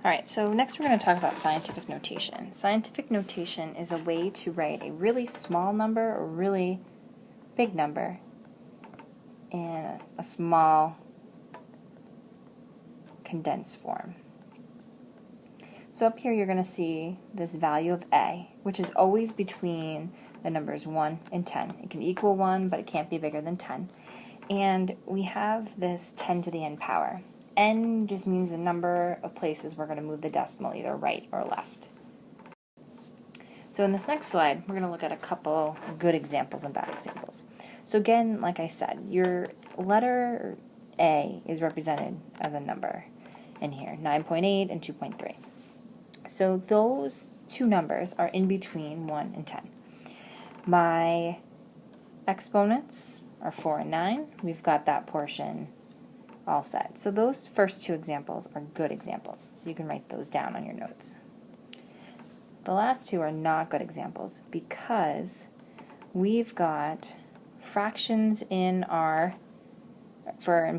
Alright, so next we're going to talk about scientific notation. Scientific notation is a way to write a really small number or really big number in a small condensed form. So up here you're going to see this value of a, which is always between the numbers 1 and 10. It can equal 1, but it can't be bigger than 10. And we have this 10 to the n power. N just means the number of places we're going to move the decimal, either right or left. So in this next slide, we're going to look at a couple good examples and bad examples. So again, like I said, your letter A is represented as a number in here, 9.8 and 2.3. So those two numbers are in between 1 and 10. My exponents are 4 and 9. We've got that portion all set. So those first two examples are good examples. So you can write those down on your notes. The last two are not good examples because we've got fractions in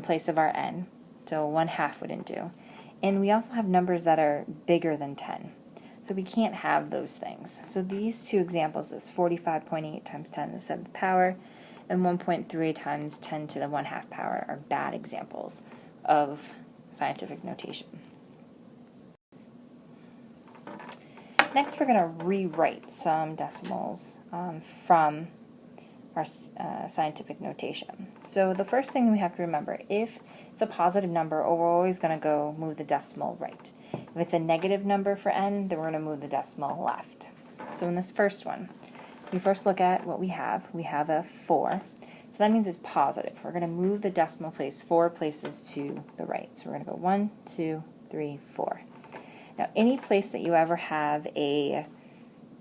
place of our n. So 1/2 wouldn't do. And we also have numbers that are bigger than 10. So we can't have those things. So these two examples, this 45.8 times 10 to the 7th power and 1.3 times 10 to the 1/2 power are bad examples of scientific notation. Next we're going to rewrite some decimals from our scientific notation. So the first thing we have to remember, if it's a positive number, we're always going to go move the decimal right. If it's a negative number for n, then we're going to move the decimal left. So in this first one, we first look at what we have. We have a 4. So that means it's positive. We're going to move the decimal place 4 places to the right. So we're going to go 1, 2, 3, 4. Now any place that you ever have a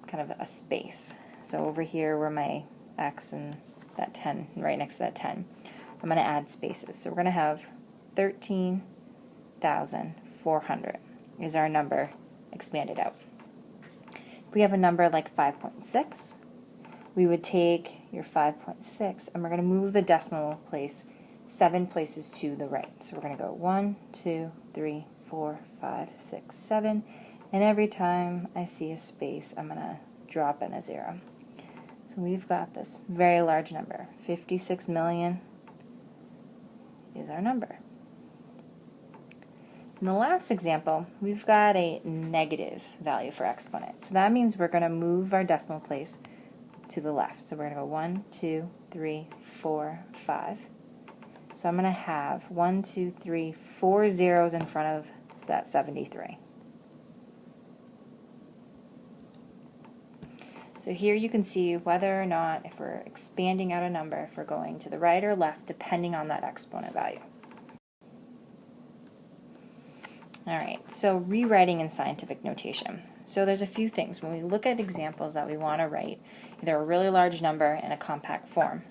kind of a space, so over here where my x and that 10, right next to that 10, I'm going to add spaces. So we're going to have 13,400 is our number expanded out. If we have a number like 5.6, we would take your 5.6 and we're going to move the decimal place 7 places to the right. So we're going to go 1, 2, 3, 4, 5, 6, 7, and every time I see a space, I'm going to drop in a 0. So we've got this very large number. 56 million is our number. In the last example, we've got a negative value for exponent. So that means we're going to move our decimal place to the left. So we're going to go 1, 2, 3, 4, 5. So I'm going to have 1, 2, 3, 4 zeros in front of that 73. So here you can see whether or not, if we're expanding out a number, if we're going to the right or left, depending on that exponent value. Alright, so rewriting in scientific notation. So there's a few things. When we look at examples that we want to write, either a really large number in a compact form,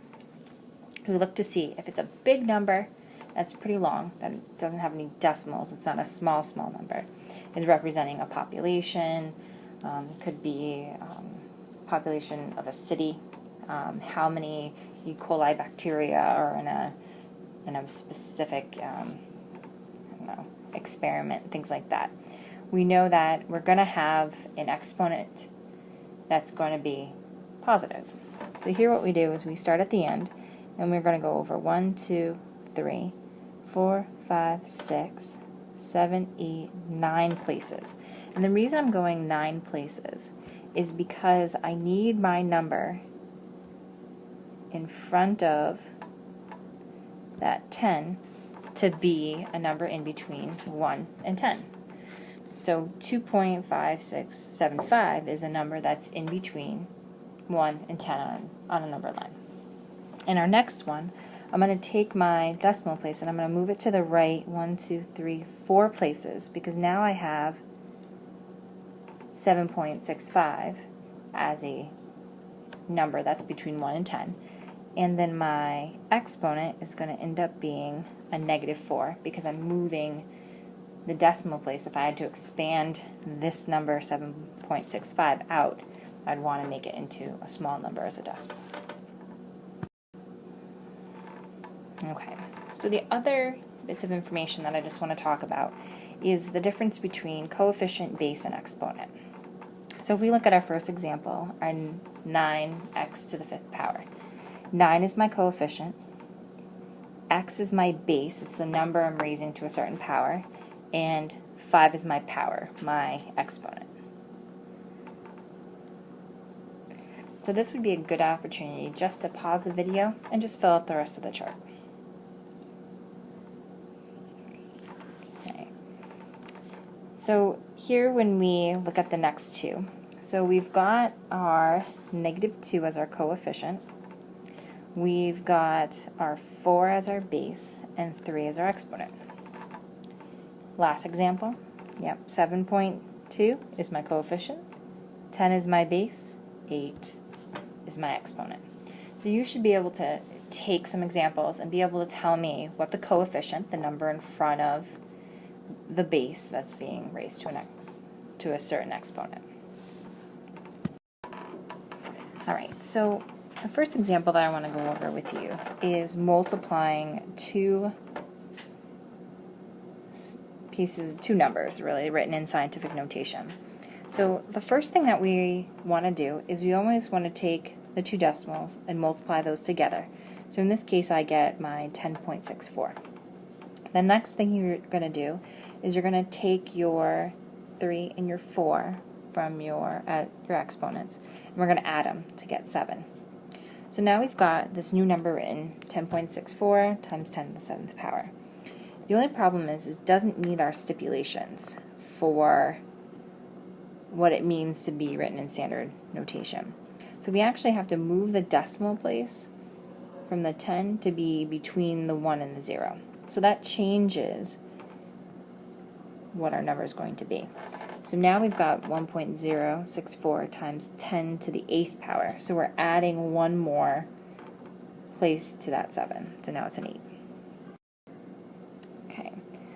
we look to see if it's a big number that's pretty long, that doesn't have any decimals, it's not a small number, is representing a population, could be population of a city, how many E. coli bacteria are in a specific I don't know, experiment, things like that. We know that we're going to have an exponent that's going to be positive. So here what we do is we start at the end and we're going to go over 1, 2, 3, 4, 5, 6, 7, 8, 9 places. And the reason I'm going 9 places is because I need my number in front of that 10 to be a number in between 1 and 10. So 2.5675 is a number that's in between 1 and 10 on a number line. In our next one, I'm going to take my decimal place and I'm going to move it to the right 1, 2, 3, 4 places, because now I have 7.65 as a number that's between 1 and 10. And then my exponent is going to end up being a -4 because I'm moving the decimal place. If I had to expand this number 7.65 out, I'd want to make it into a small number as a decimal. Okay, so the other bits of information that I just want to talk about is the difference between coefficient, base, and exponent. So if we look at our first example, our 9x to the 5th power. 9 is my coefficient, x is my base, it's the number I'm raising to a certain power, and 5 is my power, my exponent. So this would be a good opportunity just to pause the video and just fill out the rest of the chart. Okay. So here when we look at the next two, so we've got our -2 as our coefficient, we've got our 4 as our base, and 3 as our exponent. Last example, yep, 7.2 is my coefficient, 10 is my base, 8 is my exponent. So you should be able to take some examples and be able to tell me what the coefficient, the number in front of the base that's being raised to a certain exponent. Alright, so the first example that I want to go over with you is multiplying two numbers, really, written in scientific notation. So the first thing that we want to do is we always want to take the two decimals and multiply those together. So in this case I get my 10.64. The next thing you're going to do is you're going to take your 3 and your 4 from your exponents, and we're going to add them to get 7. So now we've got this new number written, 10.64 times 10 to the 7th power. The only problem is it doesn't meet our stipulations for what it means to be written in standard notation. So we actually have to move the decimal place from the 10 to be between the 1 and the 0. So that changes what our number is going to be. So now we've got 1.064 times 10 to the 8th power. So we're adding one more place to that 7. So now it's an 8. Okay,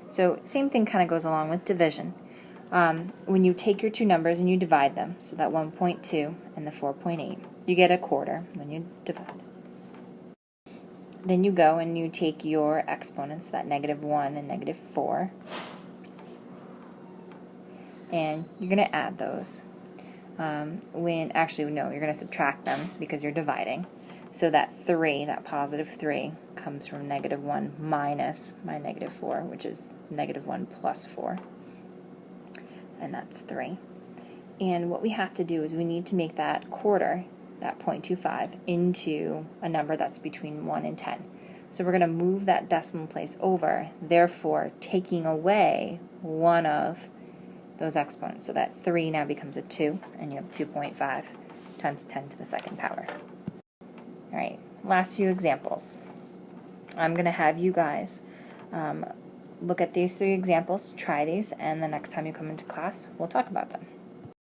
so same thing kind of goes along with division. When you take your two numbers and you divide them, so that 1.2 and the 4.8, you get a quarter when you divide. Then you go and you take your exponents, that -1 and -4, and you're going to add those. You're going to subtract them because you're dividing. So that 3, that positive 3, comes from -1 minus my -4, which is -1 plus 4. And that's 3. And what we have to do is we need to make that quarter, that 0.25, into a number that's between 1 and 10. So we're going to move that decimal place over, therefore taking away one of those exponents. So that 3 now becomes a 2, and you have 2.5 times 10 to the 2nd power. Alright, last few examples. I'm going to have you guys look at these 3 examples, try these, and the next time you come into class, we'll talk about them.